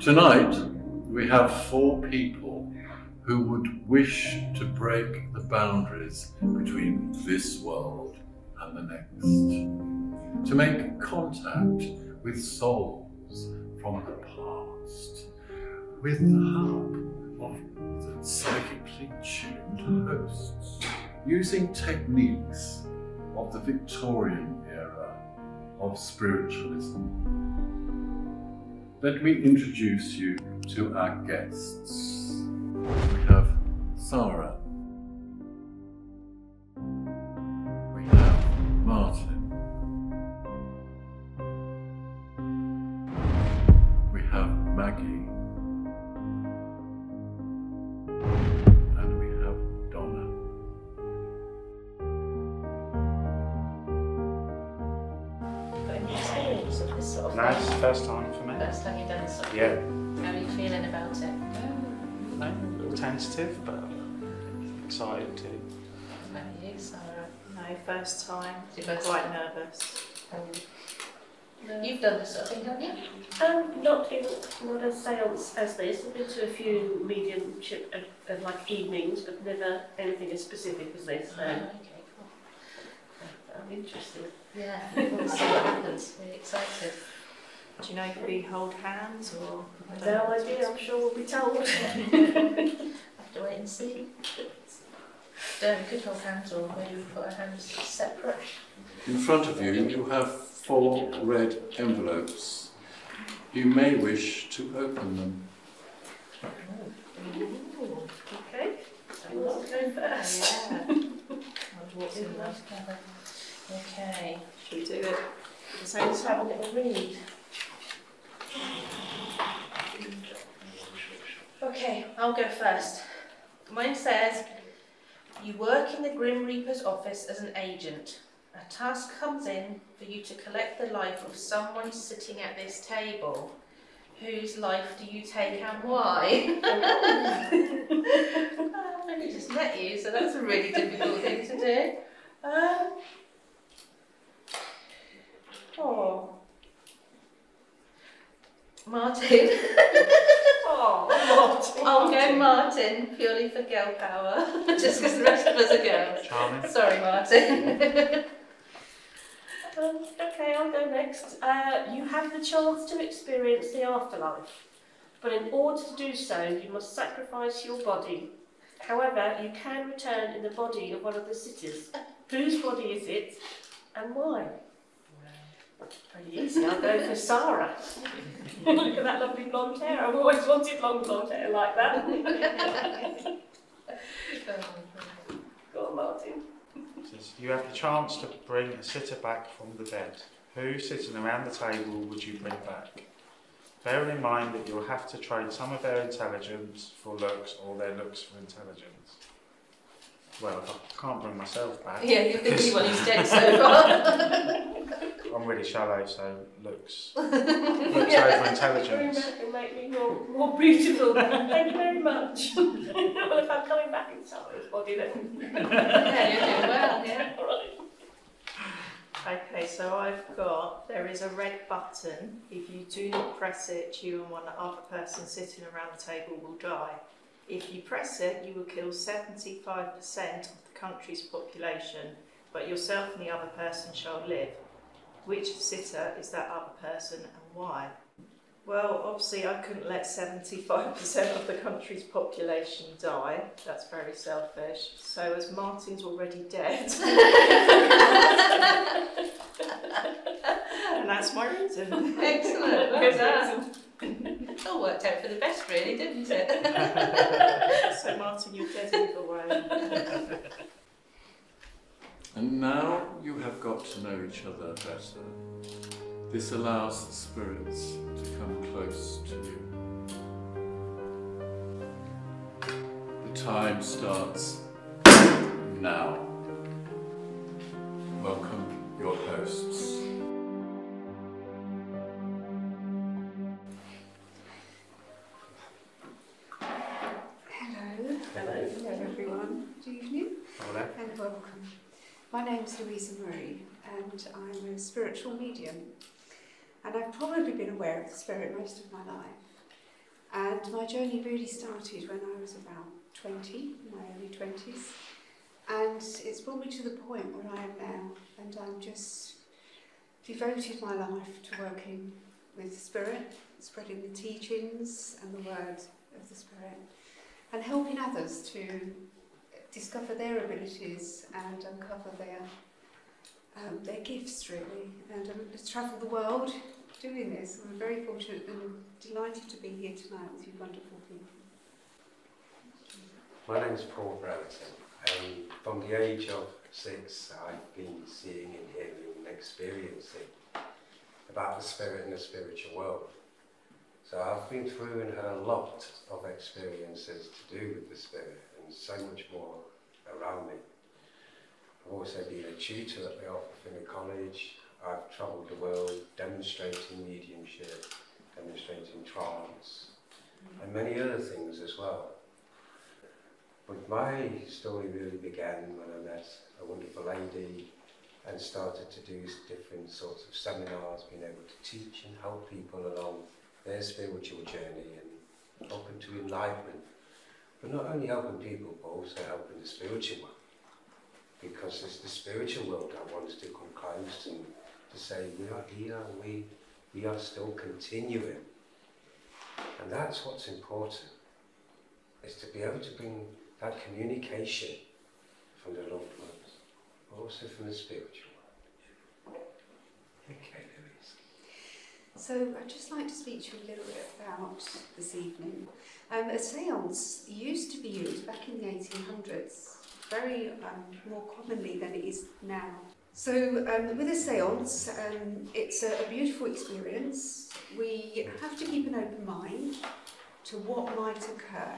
Tonight, we have 4 people who would wish to break the boundaries between this world and the next, to make contact with souls from the past, with the help of the psychically tuned hosts, using techniques of the Victorian era of spiritualism. Let me introduce you to our guests. We have Sarah. We have Martin. We have Maggie. And we have Donna. Got any experience of this sort of No, thing? it's the first time for me. First time you've done this sort of Yeah. thing? How are you feeling about it? No, a little tentative, but excited too. How are you, Sarah? No, first time. It's your first Quite time? nervous. You've done this sort of thing, haven't you? Not a seance as this. I've been to a few mediumship like evenings, but never anything as specific as this. So Okay, cool. I'm interested. Yeah, we'll see what happens. Really excited. Do you know if we hold hands or? No idea. I'm sure we'll be told. Have to wait and see. Don't we could hold hands, or maybe we put our hands separate. In front of you, you have 4 red envelopes. You may wish to open them. Ooh. Okay. So who wants to go first? Yeah. I'll walk in those together. Okay. Should we do it at the So same let's have a time? little read. Okay, I'll go first. Mine says, you work in the Grim Reaper's office as an agent. A task comes in for you to collect the life of someone sitting at this table. Whose life do you take and why? I only just met you, so that's a really difficult thing to do. Oh. Martin. I'll go Martin, purely for girl power, just because the rest of us are girls. Charming. Sorry, Martin. Okay, I'll go next. You have the chance to experience the afterlife, but in order to do so, you must sacrifice your body. However, you can return in the body of one of the sitters. Whose body is it, and why? Pretty easy. I'll go for Sarah. Look at that lovely blonde hair. I've always wanted long blonde hair like that. Go on, Martin. It says, you have the chance to bring a sitter back from the dead. Who sitting around the table would you bring back? Bearing in mind that you'll have to trade some of their intelligence for looks or their looks for intelligence. Well, I can't bring myself back. Yeah, you're the only one who's dead so far. I'm really shallow, so looks over intelligence. That can make me more beautiful. Thank you very much. Well, if I'm coming back in Sarah's body, then. Yeah, you're doing well, yeah. All right. Okay, so I've got, there is a red button. If you do not press it, you and one other person sitting around the table will die. If you press it, you will kill 75% of the country's population, but yourself and the other person shall live. Which sitter is that other person and why? Well, obviously I couldn't let 75% of the country's population die. That's very selfish. So as Martin's already dead, and that's my reason. Excellent, well done. It all worked out for the best, really, didn't it? So Martin, you're dead either way. And now you have got to know each other better. This allows the spirits to come close to you. The time starts now. Welcome your hosts. Hello everyone. Good evening Hola. and welcome. My name's Louisa Murray and I'm a spiritual medium, and I've probably been aware of the spirit most of my life. And my journey really started when I was about 20, in my early 20s. And it's brought me to the point where I am now, and I'm just devoted my life to working with the Spirit, spreading the teachings and the word of the Spirit, and helping others to discover their abilities and uncover their gifts, really. And to travel the world doing this. I'm very fortunate and delighted to be here tonight with you wonderful people. My name's Paul Brereton, and from the age of 6 I've been seeing and hearing and experiencing about the Spirit and the spiritual world. So I've been through and had a lot of experiences to do with the Spirit and so much more around me. I've also been a tutor at the Alpha College. I've travelled the world demonstrating mediumship, demonstrating trance, and many other things as well. But my story really began when I met a wonderful lady and started to do different sorts of seminars, being able to teach and help people along their spiritual journey and helping to enlightenment. But not only helping people, but also helping the spiritual world. Because it's the spiritual world I want to come close and to say we are here and we are still continuing. And that's what's important, is to be able to bring that communication from the loved ones, but also from the spiritual world. Okay, Louise. So I'd just like to speak to you a little bit about this evening. A seance used to be used back in the 1800s, very more commonly than it is now. So with a seance, it's a beautiful experience. We have to keep an open mind to what might occur.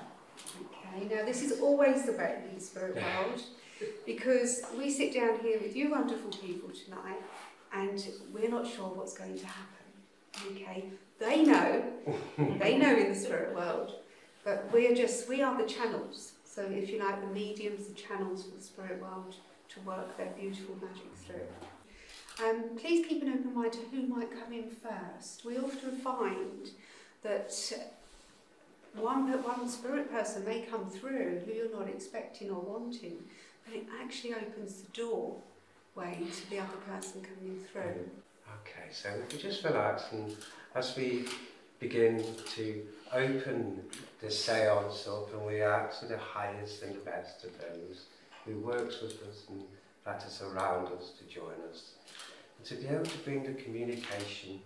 Okay, now this is always the way in the spirit world, because we sit down here with you wonderful people tonight and we're not sure what's going to happen. Okay, they know in the spirit world, but we are the channels. So if you like, the mediums, the channels for the spirit world to work their beautiful magic through. Please keep an open mind to who might come in first. We often find that one spirit person may come through who you're not expecting or wanting, but it actually opens the doorway to the other person coming through. Okay, so if we just relax, and as we begin to open the seance up, and we ask for the highest and the best of those who works with us and that is around us to join us, and to be able to bring the communication,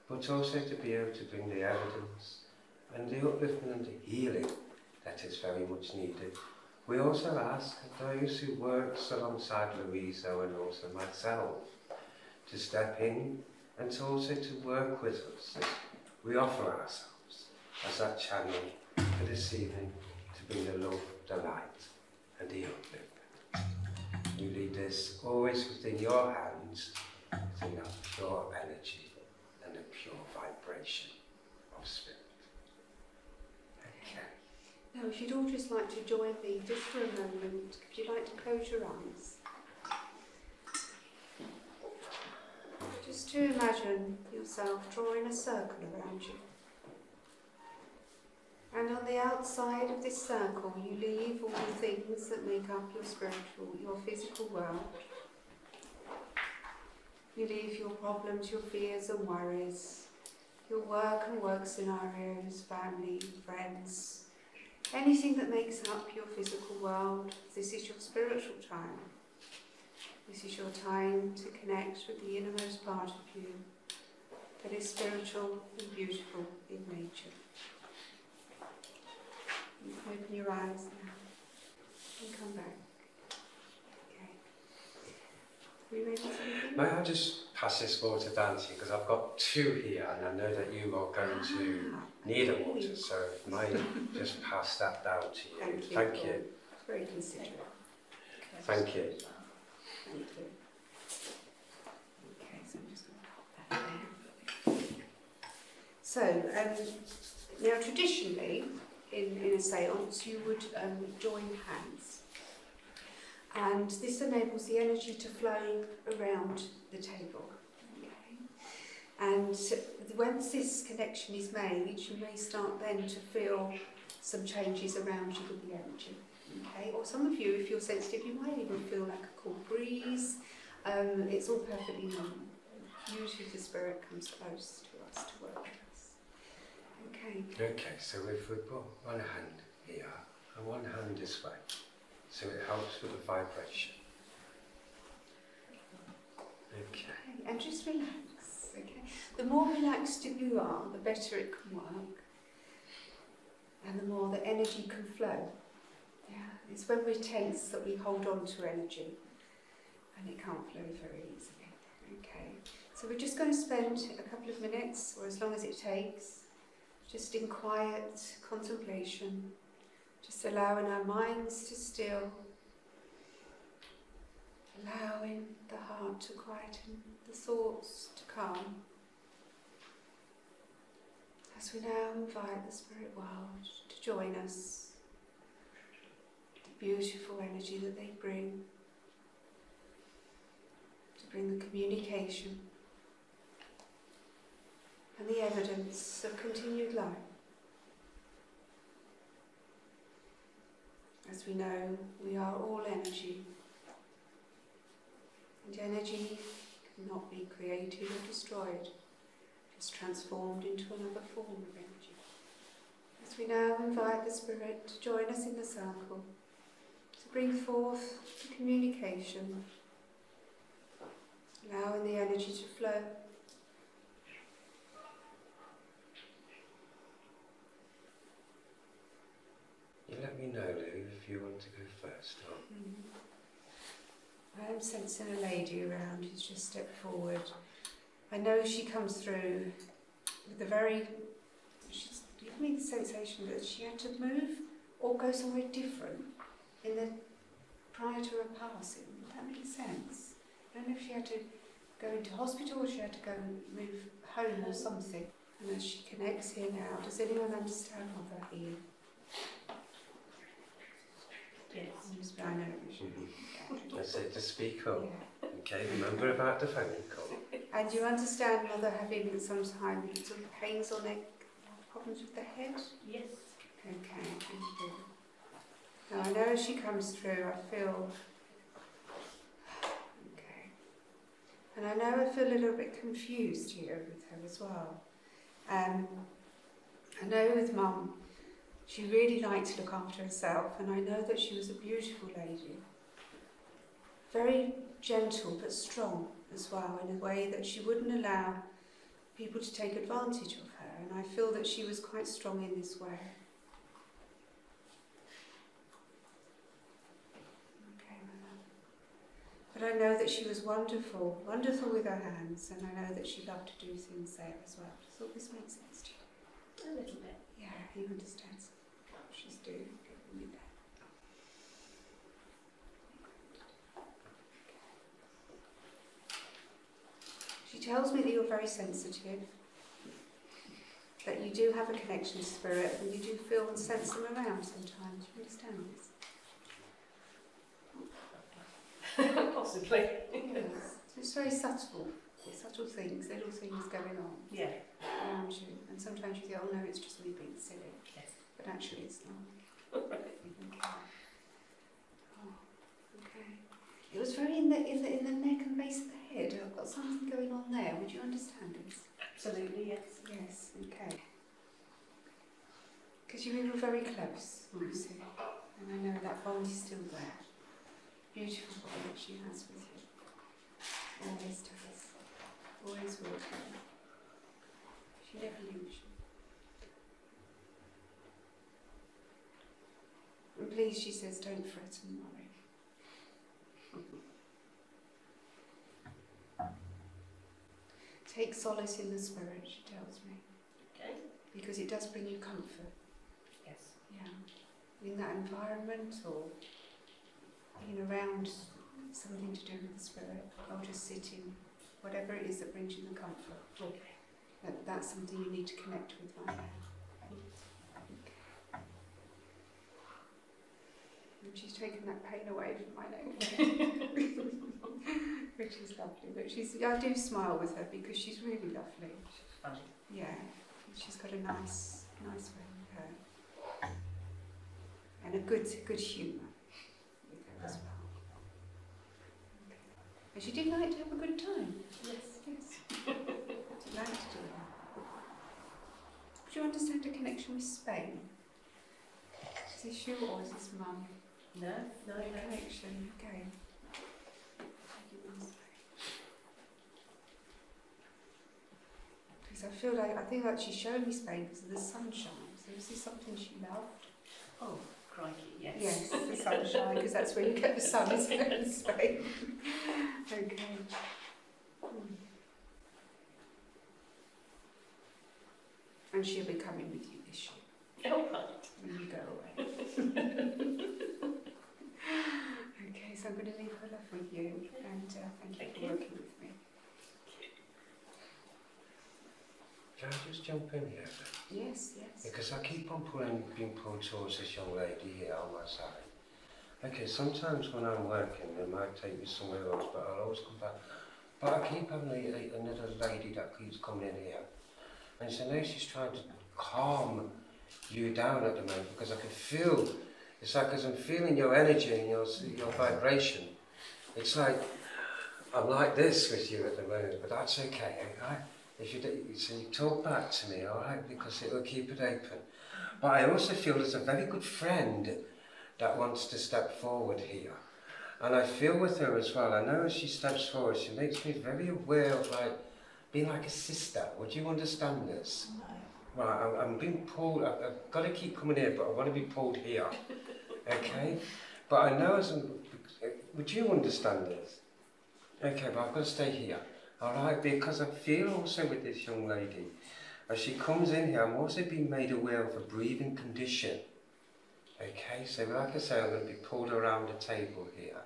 but also to be able to bring the evidence and the upliftment and the healing that is very much needed. We also ask those who works alongside Louisa and also myself to step in and to also to work with us as we offer ourselves as that channel for this evening to bring the love, the light and the upliftment. You lead this always within your hands, within that pure energy and a pure vibration of spirit. Now, if you'd all just like to join me just for a moment, would you like to close your eyes? Just to imagine yourself drawing a circle around you. And on the outside of this circle, you leave all the things that make up your physical world. You leave your problems, your fears and worries, your work and work scenarios, family, friends, anything that makes up your physical world. This is your spiritual time. This is your time to connect with the innermost part of you that is spiritual and beautiful in nature. You can open your eyes now and come back. Okay. Are we ready to begin? May I just pass this water down to you, because I've got 2 here and I know that you are going to need a water, so if I may just pass that down to you. Thank you. Very considerate. Thank you. Thank you. Okay, so I'm just going to pop that there. So, now traditionally, in a seance, you would join hands. And this enables the energy to flow around the table. Okay? And once this connection is made, you may start then to feel some changes around you with the energy. Okay? Or some of you, if you're sensitive, you might even feel like a cool breeze. It's all perfectly normal. Usually the spirit comes close to us to work with us. Okay. Okay, so if we put one hand here and one hand this way, so it helps with the vibration. Okay. And just relax. Okay. The more relaxed you are, the better it can work, and the more the energy can flow. Yeah. It's when we're tense that we hold on to energy, and it can't flow very easily. Okay. So we're just going to spend a couple of minutes, or as long as it takes, just in quiet contemplation, just allowing our minds to still, allowing the heart to quieten, the thoughts to calm. As we now invite the spirit world to join us, the beautiful energy that they bring, to bring the communication and the evidence of continued life. As we know, we are all energy, and energy cannot be created or destroyed, just transformed into another form of energy. As we now invite the spirit to join us in the circle, to bring forth the communication, allowing the energy to flow. You let me know, Lou, if you want to go first. I am sensing a lady around who's just stepped forward. I know she comes through with a very, she's given me the sensation that she had to move or go somewhere different prior to her passing. Does that make sense? I don't know if she had to go into hospital or she had to go and move home or something. And as she connects here now, does anyone understand Mother here? Yes. I know. I said to speak up. Yeah. Okay, remember about the phone call. And you understand Mother having sometimes sort of pains or neck problems with the head? Yes. Okay, thank you. Now I know as she comes through, I feel. Okay. And I know I feel a little bit confused here with her as well. I know with Mum, she really liked to look after herself, and I know that she was a beautiful lady. Very gentle but strong as well, in a way that she wouldn't allow people to take advantage of her, and I feel that she was quite strong in this way. Okay, but I know that she was wonderful, wonderful with her hands, and I know that she loved to do things there as well. Does all this make sense to you? A little bit. Yeah, he understands what she's doing. With that. She tells me that you're very sensitive, that you do have a connection to spirit, and you do feel and sense them around sometimes. You understand this? Possibly. Yes. It's very subtle things, little things going on Yeah. around you, and sometimes you think, oh no, it's just me being silly. Yes. But actually it's not. Okay. Oh, okay. It was very in the neck and base of the head. I've got something going on there. Would you understand this? Absolutely, yes. Yes, okay. Because you were very close, you see. And I know that bond is still there. Beautiful bond that she has with you. Always does. Always will do. She never leaves you. And please, she says, don't fret and worry. Take solace in the spirit, she tells me. Okay. Because it does bring you comfort. Yes. Yeah. In that environment or being around something to do with the spirit, or just sitting, whatever it is that brings you the comfort. Okay. That's something you need to connect with right now. Okay. And she's taken that pain away from my leg. Okay. she's lovely, but I do smile with her because she's really lovely. Funny. Yeah, she's got a nice way with her, and a good humour with her as well. And she did like to have a good time. Yes. Like to do that. Do you understand a connection with Spain? Is this you or is this Mum? No. Connection, okay. Because I think like she's showing me Spain because of the sunshine. So is this something she loved? Oh, crikey, yes. Yes, the sunshine, because that's where you get the sun, isn't it, in Spain? Okay. And she'll be coming with you this year. Oh, right. When you go away. Okay, so I'm going to leave her love with you, and thank you for working with me. Can I just jump in here? Yes. Because I keep on being pulled towards this young lady here on my side. Okay, sometimes when I'm working, they might take me somewhere else, but I'll always come back. But I keep having another lady that keeps coming in here. And so now she's trying to calm you down at the moment, because I can feel, it's like as I'm feeling your energy and your vibration. It's like, I'm like this with you at the moment, but that's okay, right? So you talk back to me, alright, because it will keep it open. But I also feel there's a very good friend that wants to step forward here. And I feel with her as well, I know as she steps forward, she makes me very aware of like, being like a sister. Would you understand this? No. Right, I'm being pulled, I've got to keep coming here, but I want to be pulled here. Okay? But I know would you understand this? Okay, but I've got to stay here. Alright, because I feel also with this young lady, as she comes in here, I'm also being made aware of a breathing condition. Okay, so like I say, I'm going to be pulled around the table here.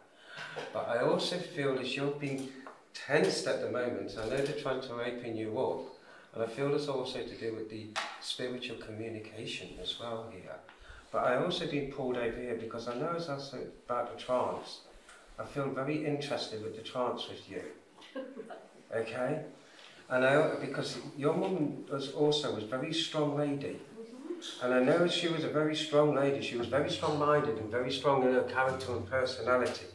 But I also feel as you're being tensed at the moment, I know they're trying to open you up, and I feel it's also to do with the spiritual communication as well here. But I also been pulled over here because I know as I said about the trance, I feel very interested with the trance with you. Okay? And because your mum was a very strong lady. And I know she was a very strong lady, she was very strong-minded and very strong in her character and personality.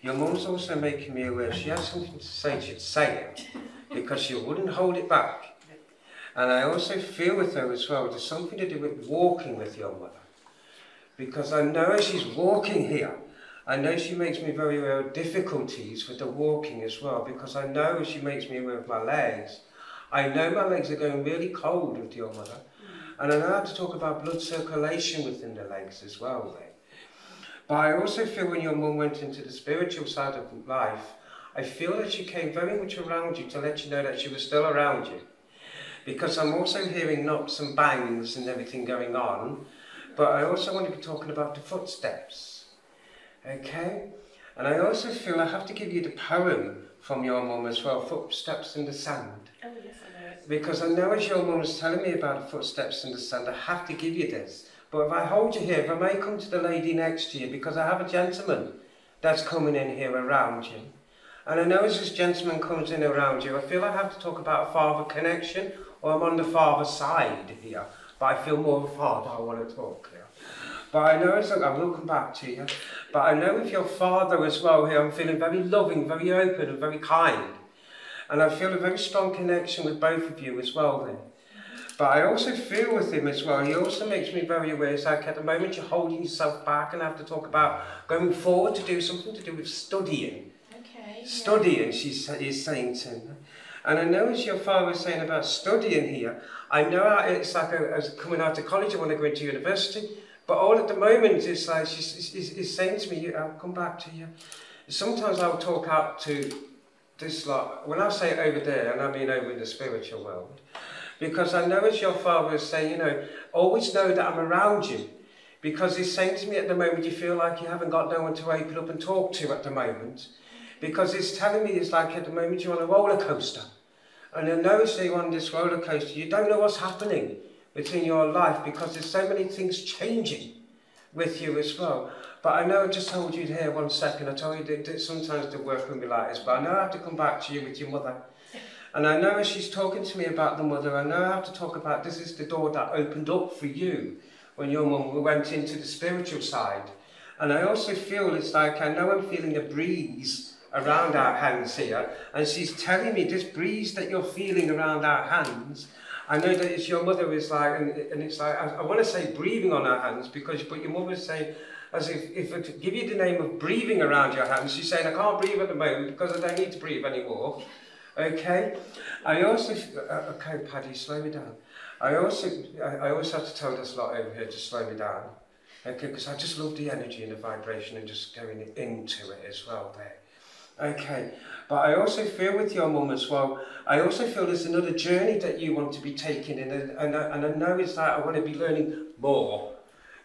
Your mum's also making me aware if she has something to say, she'd say it, because she wouldn't hold it back. And I also feel with her as well, there's something to do with walking with your mother. Because I know as she's walking here, I know she makes me very aware of difficulties with the walking as well, because I know she makes me aware of my legs. I know my legs are going really cold with your mother. And I know how to talk about blood circulation within the legs as well then. But I also feel when your mum went into the spiritual side of life, I feel that she came very much around you to let you know that she was still around you. Because I'm also hearing knocks and bangs and everything going on, but I also want to be talking about the footsteps. Okay? And I also feel I have to give you the poem from your mum as well, Footsteps in the Sand. Oh, yes, I know. Because I know as your mum's telling me about the footsteps in the sand, I have to give you this. But if I hold you here, if I may come to the lady next to you, because I have a gentleman that's coming in here around you. And I know as this gentleman comes in around you, I feel I have to talk about a father connection, or I'm on the father side here. But I feel more of a father, I want to talk here. But I know as I will come back to you. But I know with your father as well here, I'm feeling very loving, very open and very kind. And I feel a very strong connection with both of you as well then. But I also feel with him as well, he also makes me very aware, it's like at the moment you're holding yourself back and have to talk about going forward to do something to do with studying. Okay. Studying, he's saying to me. And I know as your father was saying about studying here, I know it's like as coming out of college, I want to go into university. But all at the moment, it's like he's saying to me, I'll come back to you. Sometimes I'll talk out to this lot, when I say over there, and I mean over in the spiritual world, because I know as your father is saying, you know, always know that I'm around you. Because he's saying to me at the moment, you feel like you haven't got no one to open up and talk to at the moment. Because he's telling me it's like at the moment you're on a roller coaster. And I know as you're on this roller coaster, you don't know what's happening within your life because there's so many things changing with you as well. but I know I just told you here 1 second. I told you that sometimes the work will be like this, but I know I have to come back to you with your mother. And I know as she's talking to me about the mother, I know I have to talk about this is the door that opened up for you when your mum went into the spiritual side. And I also feel it's like, I know I'm feeling a breeze around our hands here, and she's telling me this breeze that you're feeling around our hands, I know that it's your mother is like, and it's like, I want to say breathing on our hands, but your mother is saying, as if I give you the name of breathing around your hands, she's saying, I can't breathe at the moment because I don't need to breathe anymore. Okay? I also, okay, Paddy, slow me down. I always have to tell this lot over here to slow me down. Okay, because I just love the energy and the vibration and just going into it as well there. Okay, but I also feel with your mum as well, I also feel there's another journey that you want to be taking in, and I know it's like I want to be learning more,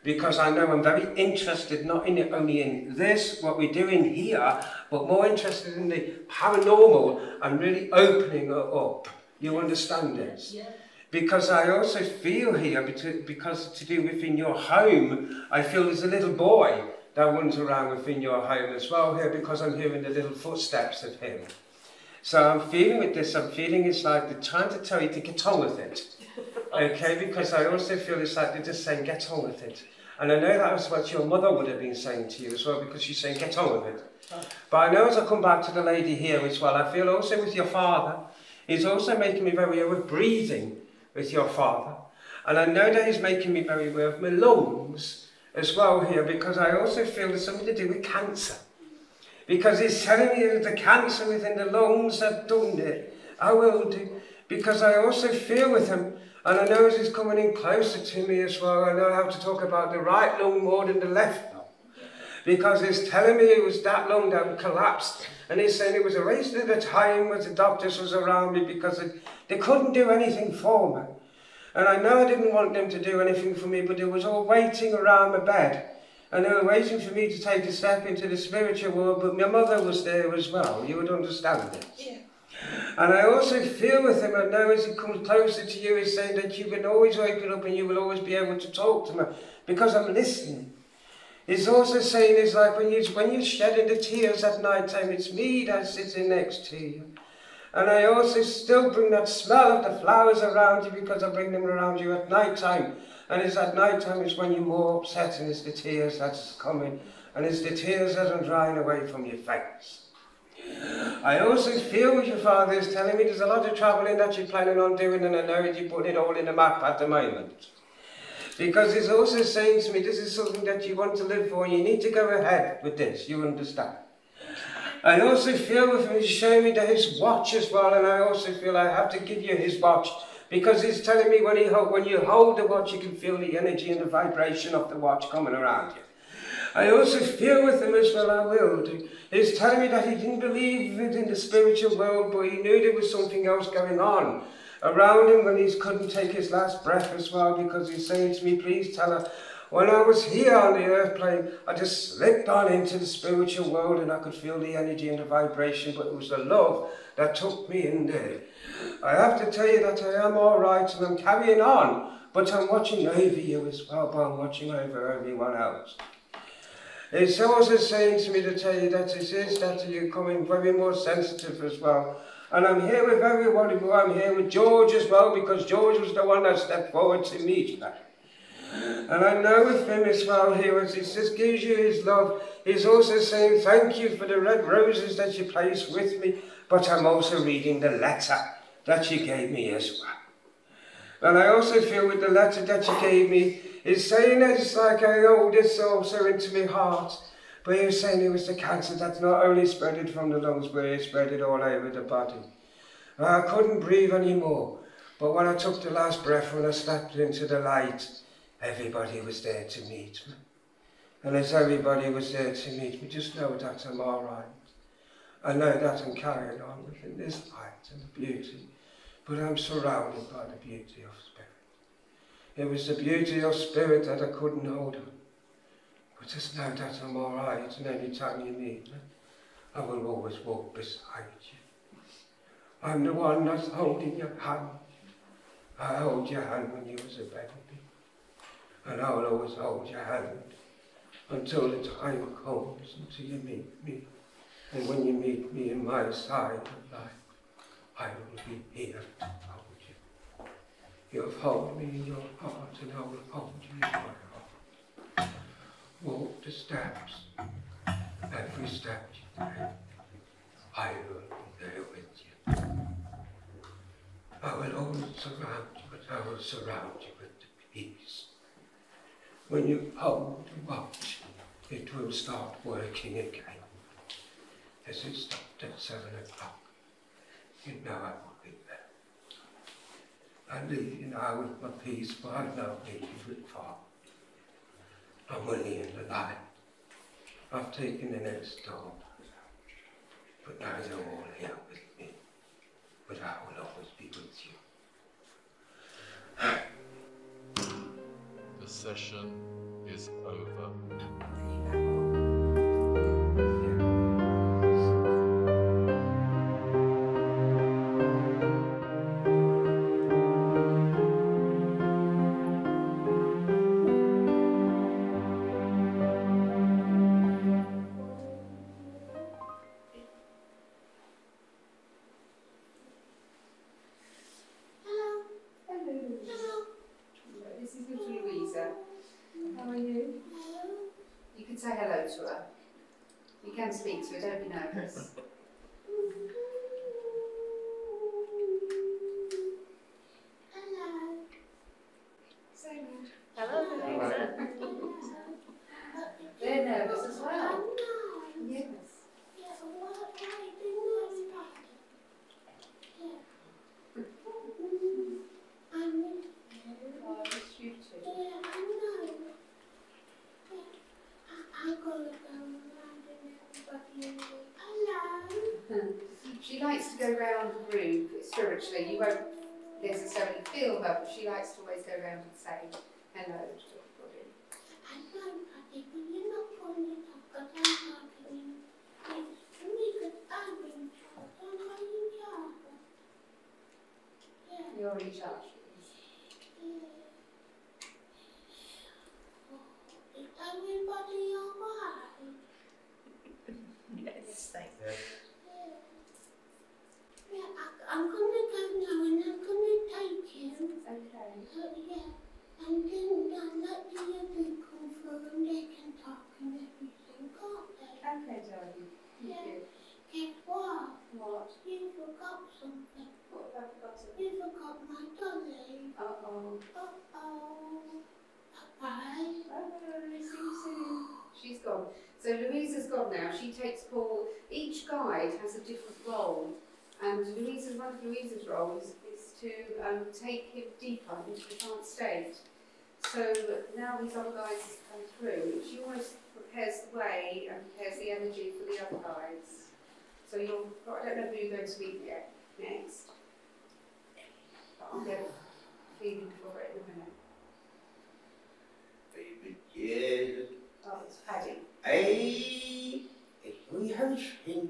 because I know I'm very interested not in only in this, what we're doing here, but more interested in the paranormal and really opening it up. You understand this? Yeah. Because I also feel here, because to do within your home, I feel there's a little boy that runs around within your home as well here, because I'm hearing the little footsteps of him. So I'm feeling with this, I'm feeling it's like they're trying to tell you to get on with it. Okay, because I also feel it's like they're just saying get on with it. And I know that was what your mother would have been saying to you as well, because she's saying get on with it. But I know as I come back to the lady here as well, I feel also with your father, he's also making me very aware of breathing with your father. And I know that he's making me very aware of my lungs as well here, because I also feel there's something to do with cancer. Because he's telling me that the cancer within the lungs have done it. I will do. Because I also feel with him, and I know as he's coming in closer to me as well, I know I have to talk about the right lung more than the left lung. Because he's telling me it was that lung that collapsed. And he's saying it was a race at the time when the doctors was around me, because they couldn't do anything for me. And I know I didn't want them to do anything for me, but they was all waiting around my bed. And they were waiting for me to take a step into the spiritual world, but my mother was there as well. You would understand this. Yeah. And I also feel with him, I know as he comes closer to you, he's saying that you can always open up and you will always be able to talk to me, because I'm listening. He's also saying it's like when you're shedding the tears at night time, it's me that's sitting next to you. And I also still bring that smell of the flowers around you, because I bring them around you at night time. And it's at night time is when you're more upset, and it's the tears that's coming. And it's the tears that are drying away from your face. I also feel with your father is telling me there's a lot of travelling that you're planning on doing, and I know that you're putting it all in a map at the moment. Because he's also saying to me, this is something that you want to live for, and you need to go ahead with this, you understand? I also feel with him, he's showing me that his watch as well, and I also feel I have to give you his watch, because he's telling me when you hold the watch, you can feel the energy and the vibration of the watch coming around you. I also feel with him as well, I will do. He's telling me that he didn't believe in the spiritual world, but he knew there was something else going on around him when he couldn't take his last breath as well, because he's saying to me, please tell her, when I was here on the earth plane, I just slipped on into the spiritual world and I could feel the energy and the vibration, but it was the love that took me in there. I have to tell you that I am all right and I'm carrying on, but I'm watching over you as well, but I'm watching over everyone else. It's also saying to me to tell you that it is that you're becoming very more sensitive as well. And I'm here with everybody, I'm here with George as well, because George was the one that stepped forward to meet me. And I know with him as well here, as he just gives you his love, he's also saying thank you for the red roses that you placed with me, but I'm also reading the letter that you gave me as well. And I also feel with the letter that you gave me, it's saying that it's like I hold this also into my heart, but he was saying it was the cancer that's not only spreading from the lungs, but it spreaded all over the body. And I couldn't breathe anymore, but when I took the last breath, when I stepped into the light, everybody was there to meet me. And as everybody was there to meet me, just know that I'm all right. I know that I'm carrying on within this light and the beauty, but I'm surrounded by the beauty of spirit. It was the beauty of spirit that I couldn't hold on. But just know that I'm all right, and any time you need me, I will always walk beside you. I'm the one that's holding your hand. I held your hand when you was a baby. And I will always hold your hand until the time comes, until you meet me. And when you meet me in my side of life, I will be here to hold you. You'll hold me in your heart, and I will hold you in my heart. Walk the steps, every step you take, I will be there with you. I will always surround you, but I will surround you with the peace. When you hold and watch, it will start working again. As it stopped at 7 o'clock, you know I will be there. I leave you now with my peace, but I know leave you with far. I'm Willie in the light. I've taken the next door, but now you're all here with me. But I will always be with you. The session is over. This is little Louisa. How are you? You can say hello to her. You can speak to her, don't be nervous. Hello. Say Hello, Louisa. They're nervous as well. Yes. Oh, I miss you too. She likes to go round the room spiritually. You won't necessarily feel her, but she likes to always go round and say hello to everybody. I know, Patty, but you're not going to talk because I'm talking. It's really I'm in charge. I'm in charge. Yeah. You're in charge. Is everybody alright? Yes, thank you. Yeah, I'm going to go now and I'm going to take him. Okay. Yeah. And then I'll let the other come through and they can talk and everything, can't they? Okay, darling. Thank Yeah. you. Guess what? What? You forgot something. What have I forgotten? You forgot my dolly. Uh-oh. Uh-oh. Bye. Bye, see you soon. She's gone. So Louisa's gone now. She takes Paul. Each guide has a different role. And one of Louisa's roles is to take him deeper into the trance state. So now these other guides come through. She almost prepares the way and prepares the energy for the other guides. So I don't know who you're going to meet next. But I'll get a feeling for it in a minute. Baby, yeah. Oh, it's Paddy. Hey, it's really hurting.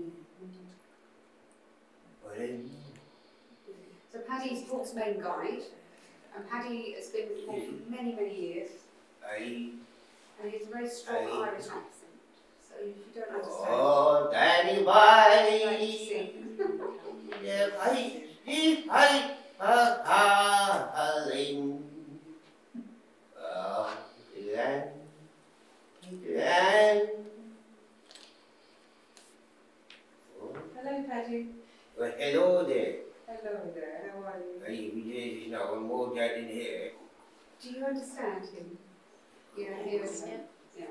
So Paddy's Paul's main guide, and Paddy has been with Paul for many, many years, Hey. and he has a very strong Irish accent. So if you don't understand, Oh, Daddy, I'd bye. like to sing. Yeah, bye. Darling. Hello, Paddy. Well, hello there. Hello there. How are you? Hey, you know, more dad in here. Do you understand him? You don't hear him? Yeah.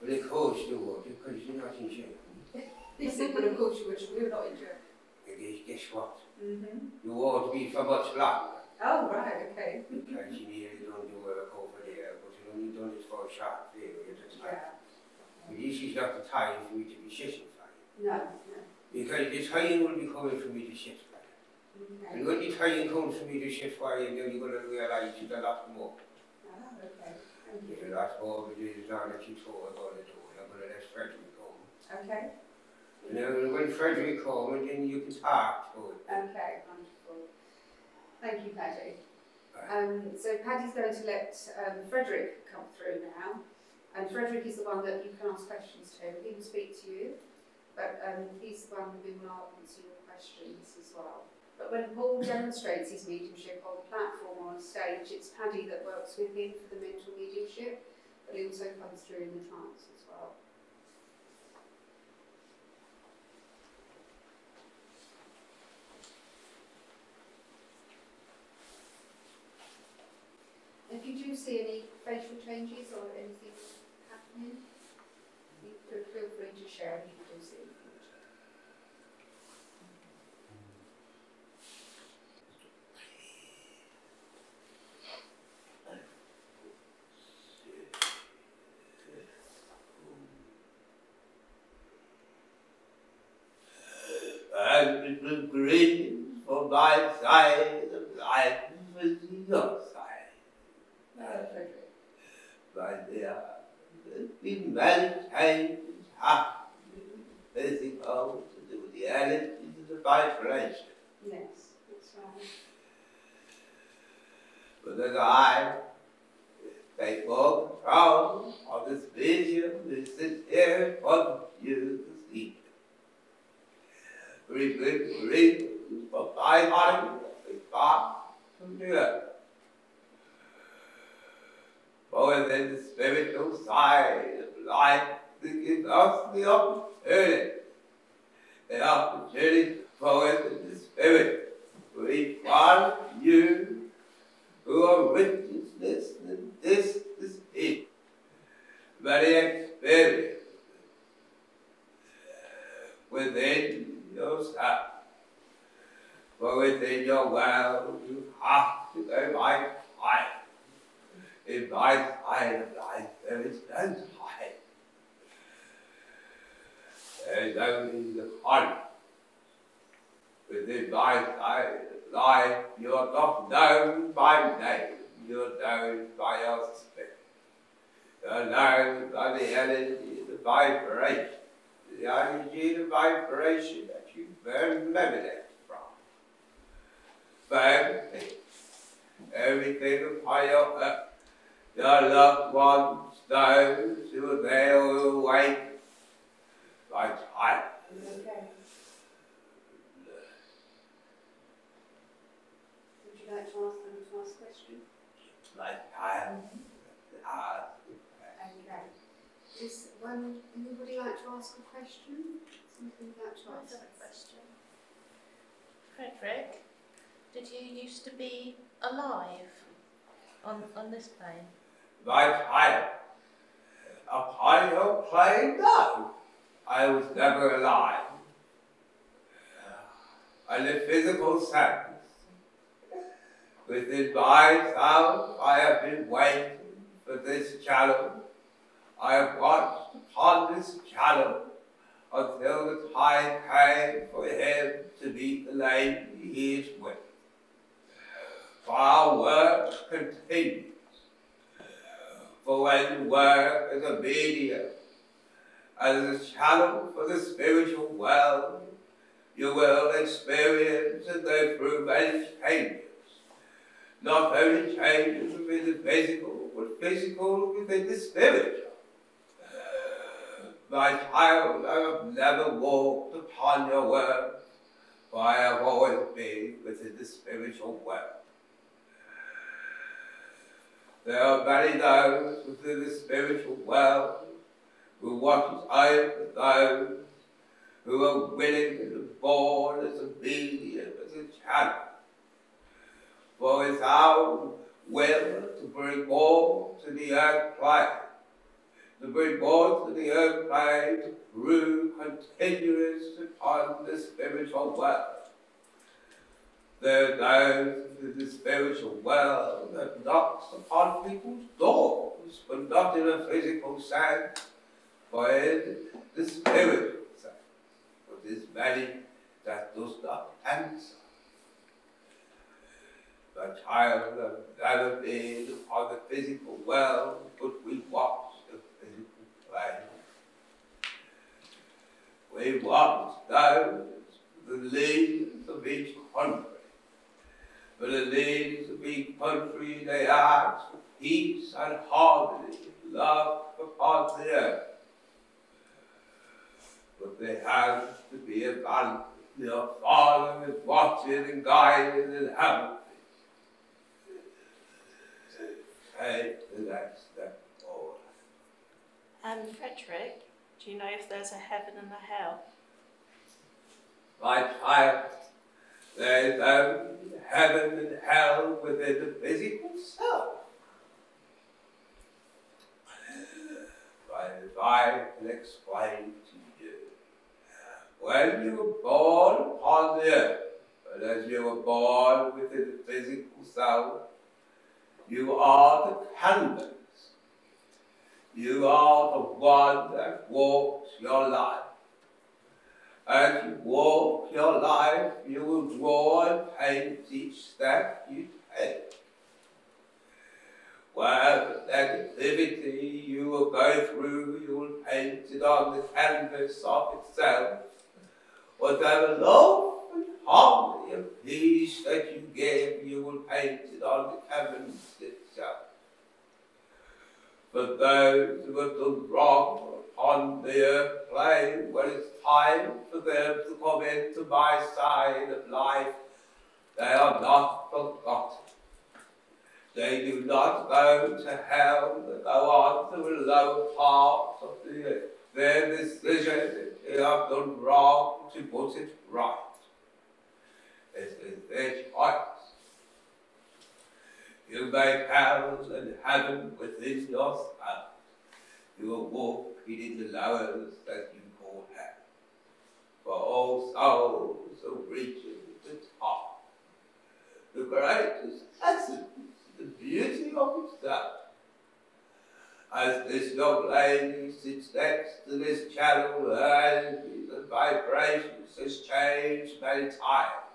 Well, of course you would, because you're not in Germany. He said, "But of course you would. We're not in Germany." Guess what? Mm-hmm. You won't be for much longer. Oh, right. Okay. Because you nearly don't do work over there, but you only done it for a short period of time. Yeah. But this is not the time for me to be shitting for you. No. Because the time will be coming for me to shit for you. Okay. And when the time comes for me to shit for you, then you're going to realise there's a lot more. Ah, okay. Thank There's you. a lot more, but there's not that you thought I'm going to do. I'm going to let Frederick come. Okay. And then when Frederick comes, then you can talk to it. Okay. Wonderful. Thank you, Paddy. Right. So Paddy's going to let Frederick come through now, And Frederick is the one that you can ask questions to. He will speak to you, but he's the one who will answer your questions as well. But when Paul demonstrates his mediumship on the platform or on stage, it's Paddy that works with him for the mental mediumship, but he also comes through in the trance as well. If you do see any facial changes or anything happening, you could feel free to share if you do see anything. And the greetings for my side of life with your side. My dear, there's been many changes happening, physical to do with the energy to the vibration. Yes, that's right. But as I take more control of this vision, this is here for you this evening. Reasons for my mind is far from the earth. For within the spiritual side of life, that gives us the opportunity for within the spirit, for each one of you who are witnesses in this evening, very experienced within yourself. For within your world, you have to go by time. In my side of life, there is no time. There is only the heart. Within my side of life, you are not known by name. You are known by your spirit. You are known by the energy, the vibration. The energy, the vibration that you emanate from. Everything upon your earth, your loved ones, those who are there who await by time. Okay. Would you like to ask them to ask questions? Like time. Okay. Does anybody like to ask a question? Something you'd like to ask? I have a question. Frederick, did you used to be alive on this plane? My child, upon your plane, no. I was never alive. In the physical sense, within myself, I have been waiting for this channel. I have watched upon this channel until the time came for him to meet the lady he is with. For our work continues. For when work is a medium and as a channel for the spiritual world, you will experience and go through many changes. Not only changes within the physical, but physical within the spiritual. My child, I have never walked upon your earth, for I have always been within the spiritual world. There are many those within the spiritual world who watch over those who are willing and born as a medium, as a channel. For it's our will to bring more to the earth plane, to bring more to the earth plane through continuous upon the spiritual world. There are those in the spiritual world that knocks upon people's doors, but not in a physical sense, but in the spiritual sense. But there's many that does not answer. The child has never been upon the physical world, but we watch the physical plane. We watch those, the leaders of each country. For the leaders of each country, they ask for peace and harmony, love for upon the earth. But there has to be a balance. Your Father is watching and guiding and helping. Take the next step forward. Frederick, do you know if there's a heaven and a hell? My child, there is only heaven and hell within the physical self. But if I can explain to you, when you were born upon the earth, and as you were born within the physical self, you are the canvas. You are the one that walks your life. As you walk your life, you will draw and paint each step you take. Whatever negativity you will go through, you will paint it on the canvas of itself. Whatever love and harmony and peace that you give, you will paint it on the canvas itself. For those who have done wrong on the earth plane, when it's time for them to come into my side of life, they are not forgotten. They do not go to hell, they go on to a lower part of the earth. Their decision, if they have done wrong, to put it right. It is their choice. You make hell and heaven within yourself. You are walking in the lowers that you call hell. For all souls are reaching the top. The greatest essence, the beauty of itself. As this young lady sits next to this channel, her energies and vibrations has changed many times.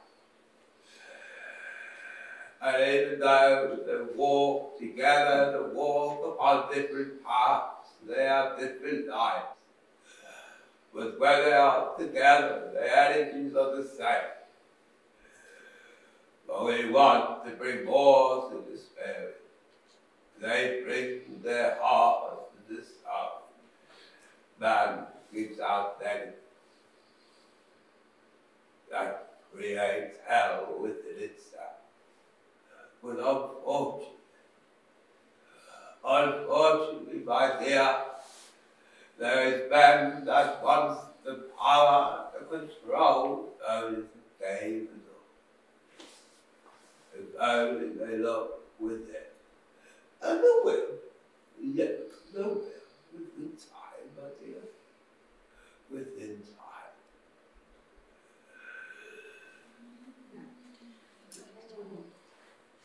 And even though they walk together, they walk upon different paths, they have different lives. But when they are together, the energies are the same. But we want to bring more to the spirit. They bring their heart to the soul. Man gives out negative. That creates hell within itself. But unfortunately, my dear, there is men that wants the power to control those who gave it all. If only they look within. And the will, yes, the will, within time, my dear, within time.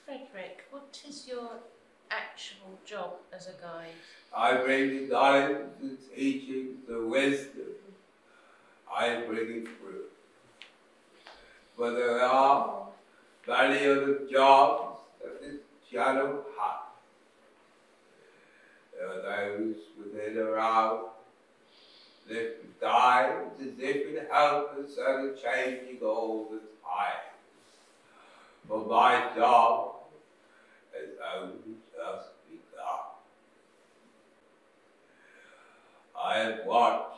Frederick, what is your actual job as a guide? I bring the knowledge, the teaching, the wisdom. I bring it through. But there are many other jobs that this channel has. There are those within around different times and different helpers that are changing all the time. But my job has only just begun. I have watched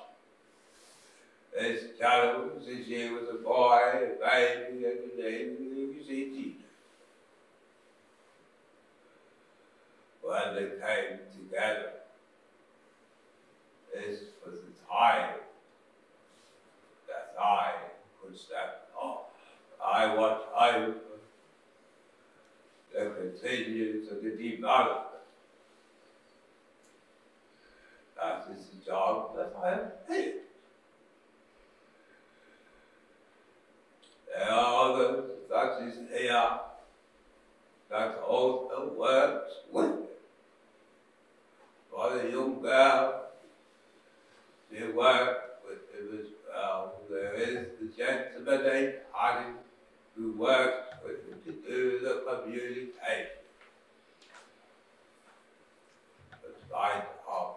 this channel since he was a boy, a baby, and the day he was a teenager. When they came together, this was the time that I could step off. I watched over the continuance of the development. That is the job that I have picked. There are others that is here that also works with me. For the young girl, they work with him as well. There is the gentleman named Harry who works with him to do the communication. But my job,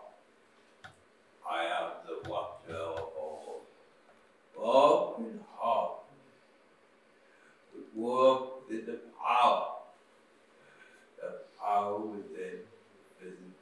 I am the watcher of all. Walking hard, but walk within the power within the physical.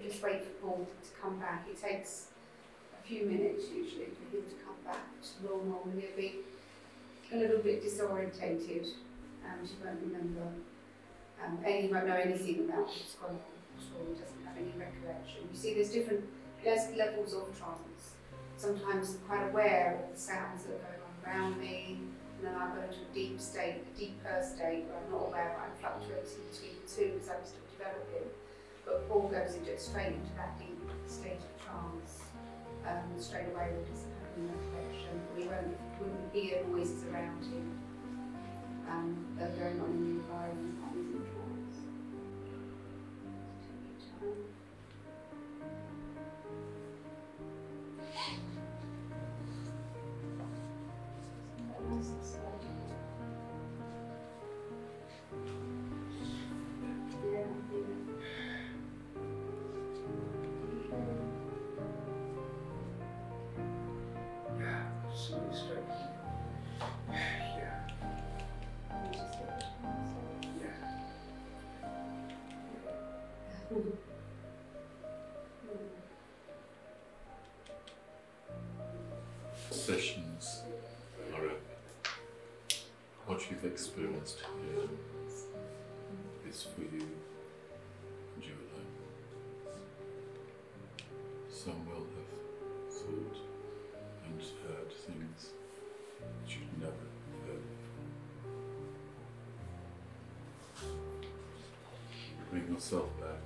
just wait for Paul to come back. It takes a few minutes usually for him to come back to normal, and he'll be a little bit disorientated. She won't remember, and he won't know anything about what's gone on at all. He doesn't have any recollection. You see, there's different levels of trance. Sometimes I'm quite aware of the sounds that are going on around me, and then I go into a deep state, a deeper state where I'm not aware, but I'm fluctuating between the two as I'm still developing. But Paul goes straight into that deep state of trance straight away when he doesn't have any recollection. We wouldn't hear noises around him that are going on in the environment while he's in trance. Take your time. Nice and slow. Yeah, Straight. Yeah. Sessions are open. What you've experienced here is for you and you alone. Some will have thought and heard things that you'd never heard before. Bring yourself back